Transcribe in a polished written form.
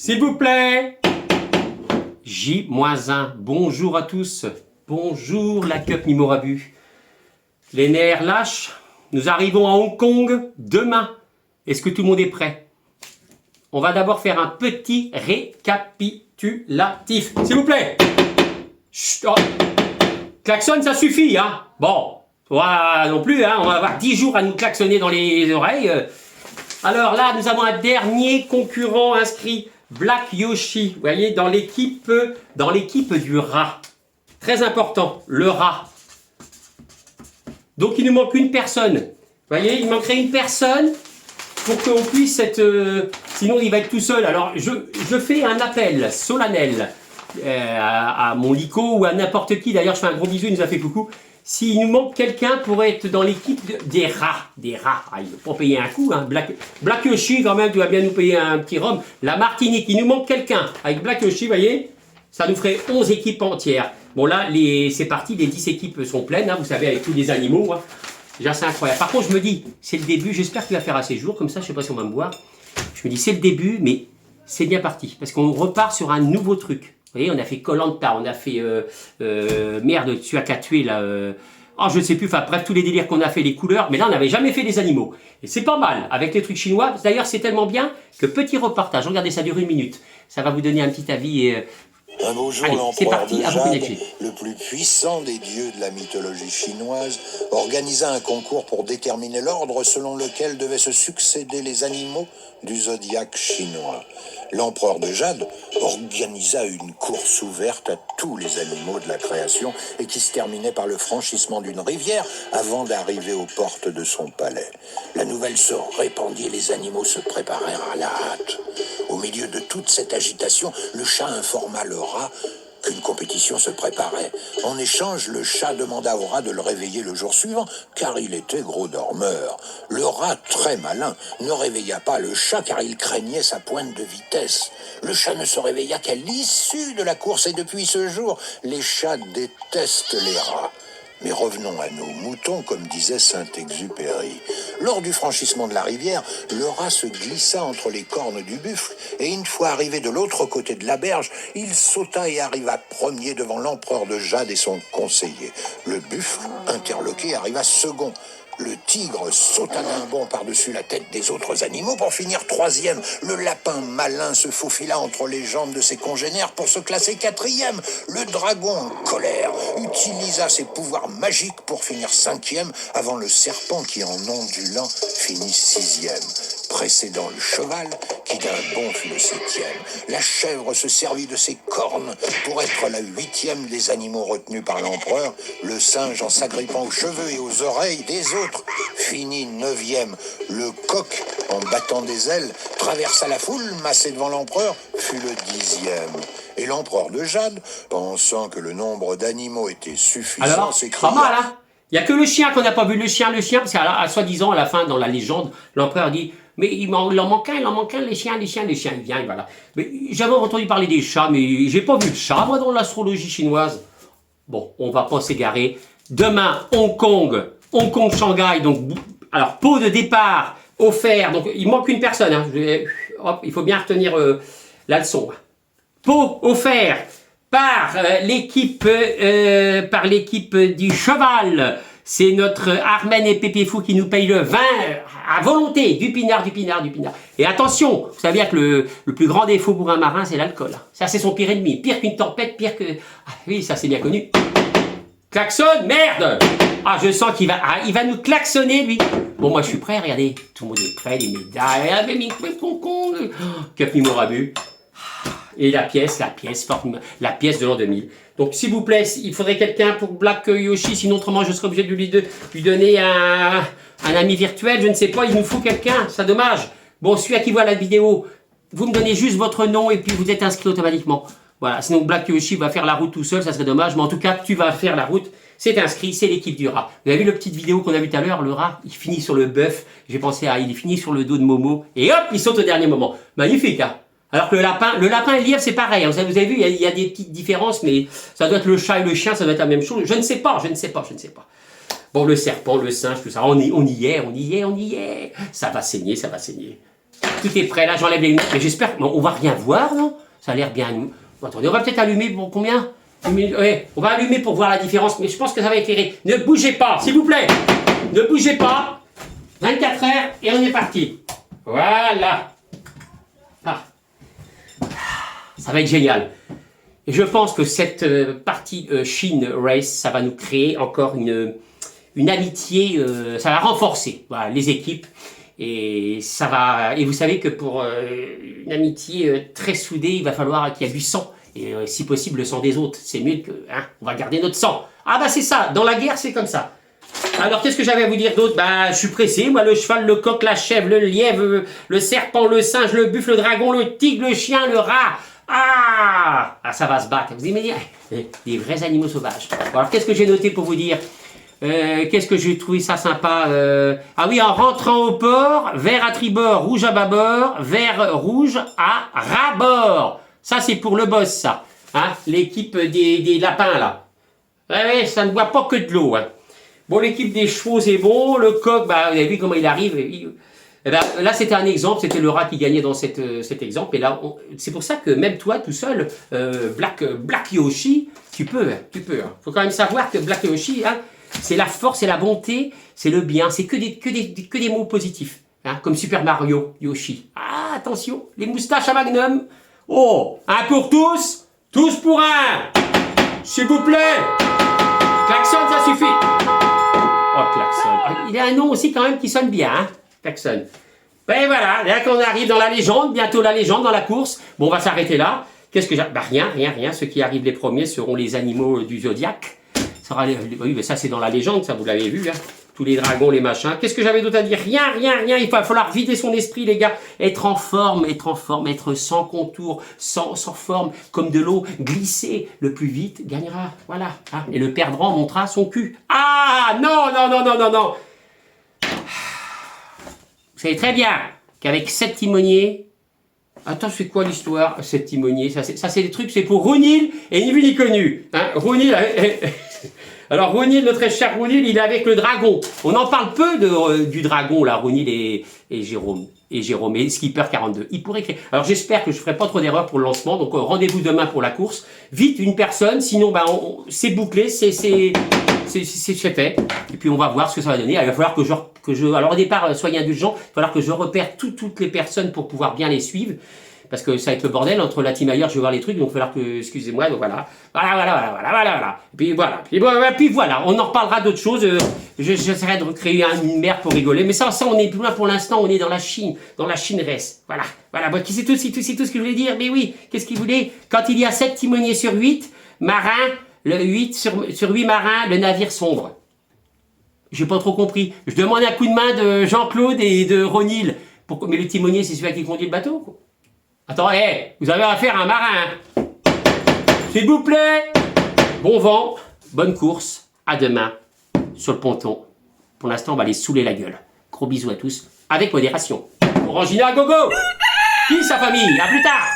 S'il vous plaît. J-1. Bonjour à tous. Bonjour la Cup Mimorabu. Les nerfs lâchent. Nous arrivons à Hong Kong demain. Est-ce que tout le monde est prêt? On va d'abord faire un petit récapitulatif. S'il vous plaît. Chut, oh. Klaxon, ça suffit, hein. Bon, voilà non plus, hein. On va avoir 10 jours à nous klaxonner dans les oreilles. Alors là, nous avons un dernier concurrent inscrit. Black Yoshi, vous voyez, dans l'équipe du rat. Très important, le rat. Donc il nous manque une personne. Vous voyez, il manquerait une personne pour qu'on puisse être... sinon il va être tout seul. Alors je fais un appel solennel à mon Lico ou à n'importe qui. D'ailleurs je fais un gros bisou, il nous a fait coucou. S'il nous manque quelqu'un pour être dans l'équipe des rats. Des rats. Ah, il ne faut pas payer un coup. Hein. Black Yoshi, quand même, tu vas bien nous payer un petit rhum. La Martinique, il nous manque quelqu'un. Avec Black Yoshi, vous voyez, ça nous ferait 11 équipes entières. Bon, là, c'est parti, les 10 équipes sont pleines, hein, vous savez, avec tous les animaux. Hein. Déjà, c'est incroyable. Par contre, je me dis, c'est le début. J'espère qu'il va faire assez jours. Comme ça, je ne sais pas si on va me voir. Je me dis, c'est le début, mais c'est bien parti. Parce qu'on repart sur un nouveau truc. Vous voyez, on a fait Koh Lanta, on a fait merde, tu as qu'à tuer là. Oh, je ne sais plus, enfin bref, tous les délires qu'on a fait, les couleurs, mais là on n'avait jamais fait des animaux. Et c'est pas mal, avec les trucs chinois. D'ailleurs, c'est tellement bien que petit reportage, regardez, ça dure 1 minute. Ça va vous donner un petit avis. Un beau jour, l'empereur de Jade, le plus puissant des dieux de la mythologie chinoise, organisa un concours pour déterminer l'ordre selon lequel devaient se succéder les animaux du zodiaque chinois. L'empereur de Jade organisa une course ouverte à tous les animaux de la création et qui se terminait par le franchissement d'une rivière avant d'arriver aux portes de son palais. La nouvelle se répandit et les animaux se préparèrent à la hâte. Au milieu de toute cette agitation, le chat informa le rat qu'une compétition se préparait. En échange, le chat demanda au rat de le réveiller le jour suivant, car il était gros dormeur. Le rat, très malin, ne réveilla pas le chat car il craignait sa pointe de vitesse. Le chat ne se réveilla qu'à l'issue de la course et depuis ce jour, les chats détestent les rats. Mais revenons à nos moutons, comme disait Saint-Exupéry. Lors du franchissement de la rivière, le rat se glissa entre les cornes du buffle et une fois arrivé de l'autre côté de la berge, il sauta et arriva premier devant l'empereur de Jade et son conseiller. Le buffle, interloqué, arriva second. Le tigre sauta d'un bond par-dessus la tête des autres animaux pour finir troisième. Le lapin malin se faufila entre les jambes de ses congénères pour se classer quatrième. Le dragon, en colère, utilisa ses pouvoirs magiques pour finir cinquième avant le serpent qui, en ondulant, finit sixième. Précédant le cheval, qui d'un bond fut le septième. La chèvre se servit de ses cornes pour être la huitième des animaux retenus par l'empereur. Le singe, en s'agrippant aux cheveux et aux oreilles des autres, finit neuvième. Le coq, en battant des ailes, traversa la foule, massé devant l'empereur, fut le dixième. Et l'empereur de Jade, pensant que le nombre d'animaux était suffisant, alors, s'écria... pas mal, hein. Il n'y a que le chien qu'on n'a pas vu. Le chien, parce qu'à soi-disant, à la fin, dans la légende, l'empereur dit... Mais il en manque un, les chiens, il vient, et voilà. Mais j'avais entendu parler des chats, mais j'ai pas vu le chat, moi, dans l'astrologie chinoise. Bon, on va pas s'égarer. Demain, Hong Kong, Shanghai, donc, alors, pot de départ offert, donc, il manque une personne, hein. Hop, il faut bien retenir la leçon. Pot offert par l'équipe du cheval. C'est notre Armen et Pépé Fou qui nous paye le vin à volonté, du pinard. Et attention, vous savez que le plus grand défaut pour un marin, c'est l'alcool. Ça, c'est son pire ennemi. Pire qu'une tempête, pire que... Ah oui, ça, c'est bien connu. Klaxon, merde! Ah, je sens qu'il va... Ah, il va nous klaxonner, lui. Bon, moi, je suis prêt, regardez. Tout le monde est prêt, les médailles. Cup Mimorabu. Et la pièce de l'an 2000. Donc, s'il vous plaît, il faudrait quelqu'un pour Black Yoshi, sinon autrement, je serais obligé de lui donner un ami virtuel, je ne sais pas, il nous faut quelqu'un, c'est dommage. Bon, celui à qui voit la vidéo, vous me donnez juste votre nom et puis vous êtes inscrit automatiquement. Voilà, sinon Black Yoshi va faire la route tout seul, ça serait dommage, mais en tout cas, tu vas faire la route, c'est inscrit, c'est l'équipe du rat. Vous avez vu la petite vidéo qu'on a vue tout à l'heure, le rat, il finit sur le bœuf, j'ai pensé à, il finit sur le dos de Momo, et hop, il saute au dernier moment. Magnifique, hein. Alors que le lapin et le lièvre, c'est pareil. Vous avez vu, il y a des petites différences, mais ça doit être le chat et le chien, ça doit être la même chose. Je ne sais pas. Bon, le serpent, le singe, tout ça, on y est. Ça va saigner. tout est prêt, là j'enlève les lunettes, mais j'espère qu'on va rien voir, non? Ça a l'air bien. Attendez, on va peut-être allumer pour combien? Ouais, on va allumer pour voir la différence, mais je pense que ça va éclairer. Ne bougez pas, s'il vous plaît. Ne bougez pas. 24 heures et on est parti. Voilà. Ah. Ça va être génial. Et je pense que cette partie Chine Race, ça va nous créer encore une amitié, ça va renforcer voilà, les équipes. Et ça va. Et vous savez que pour une amitié très soudée, il va falloir qu'il y ait du sang. Et si possible, le sang des autres. C'est mieux que. Hein, on va garder notre sang. Ah bah c'est ça, dans la guerre, c'est comme ça. Alors qu'est-ce que j'avais à vous dire d'autre? Bah je suis pressé, moi, le cheval, le coq, la chèvre, le lièvre, le serpent, le singe, le buffle, le dragon, le tigre, le chien, le rat. Ah, ça va se battre. Vous imaginez des vrais animaux sauvages. Alors qu'est-ce que j'ai noté pour vous dire? Qu'est-ce que j'ai trouvé ça sympa? Ah oui, en rentrant au port, vert à tribord, rouge à bâbord, vert rouge à rabord. Ça, c'est pour le boss, ça. Hein, l'équipe des lapins, là. Ouais, ça ne boit pas que de l'eau. Hein. Bon, l'équipe des chevaux, c'est bon. Le coq, bah, vous avez vu comment il arrive. Eh ben, là, c'était un exemple. C'était le rat qui gagnait dans cet exemple. Et là, c'est pour ça que même toi, tout seul, Black Yoshi, tu peux. Hein. Faut quand même savoir que Black Yoshi, hein, c'est la force, c'est la bonté, c'est le bien. C'est que des mots positifs. Hein, comme Super Mario, Yoshi. Ah, attention, les moustaches à Magnum. Oh, un pour tous pour un. S'il vous plaît. Klaxon, ça suffit. Oh, Klaxon. Il a un nom aussi quand même qui sonne bien, hein, Klaxon. Ben voilà, là qu'on arrive dans la légende, bientôt la légende dans la course. Bon, on va s'arrêter là. Qu'est-ce que j'ai? Bah rien. Ceux qui arrivent les premiers seront les animaux du zodiaque. Oui, mais ça c'est dans la légende, ça vous l'avez vu, hein. Tous les dragons, les machins. Qu'est-ce que j'avais d'autre à dire? Rien. Il va falloir vider son esprit, les gars. Être en forme, être sans contour, sans forme, comme de l'eau. Glisser le plus vite gagnera. Voilà. Hein. Et le perdant montrera son cul. Ah non. Vous savez très bien qu'avec 7 timoniers. Attends, c'est quoi l'histoire, 7 timoniers? Ça c'est des trucs, c'est pour Rounil et ni vu ni connu. Hein, Rounil. Alors Rounil, notre cher Rounil, il est avec le dragon. On en parle peu du dragon, là, Rounil et Jérôme. Et Skipper 42. Il pourrait créer. Alors j'espère que je ne ferai pas trop d'erreurs pour le lancement. Donc rendez-vous demain pour la course. Vite, une personne, sinon bah, c'est bouclé, c'est fait. Et puis on va voir ce que ça va donner. Il va falloir que je alors au départ, soyez indulgents, il va falloir que je repère toutes les personnes pour pouvoir bien les suivre. Parce que ça va être le bordel entre la team ailleurs, je vais voir les trucs, donc il va falloir que, excusez-moi, donc voilà. Et puis voilà, on en reparlera d'autres choses. J'essaierai de recréer une merde pour rigoler, mais ça on est plus loin pour l'instant, on est dans la Chine Race. Voilà. Bon, c'est tout ce que je voulais dire, mais oui, qu'est-ce qu'il voulait? Quand il y a 7 timoniers sur 8 marins, le 8 sur 8 marins, le navire sombre. J'ai pas trop compris. Je demande un coup de main de Jean-Claude et de Ronil. Mais le timonier, c'est celui qui conduit le bateau, quoi. Attends, vous avez affaire à un marin. S'il vous plaît. Bon vent, bonne course. À demain sur le ponton. Pour l'instant, on va les saouler la gueule. Gros bisous à tous, avec modération. Orangina, gogo. Qui sa famille? À plus tard.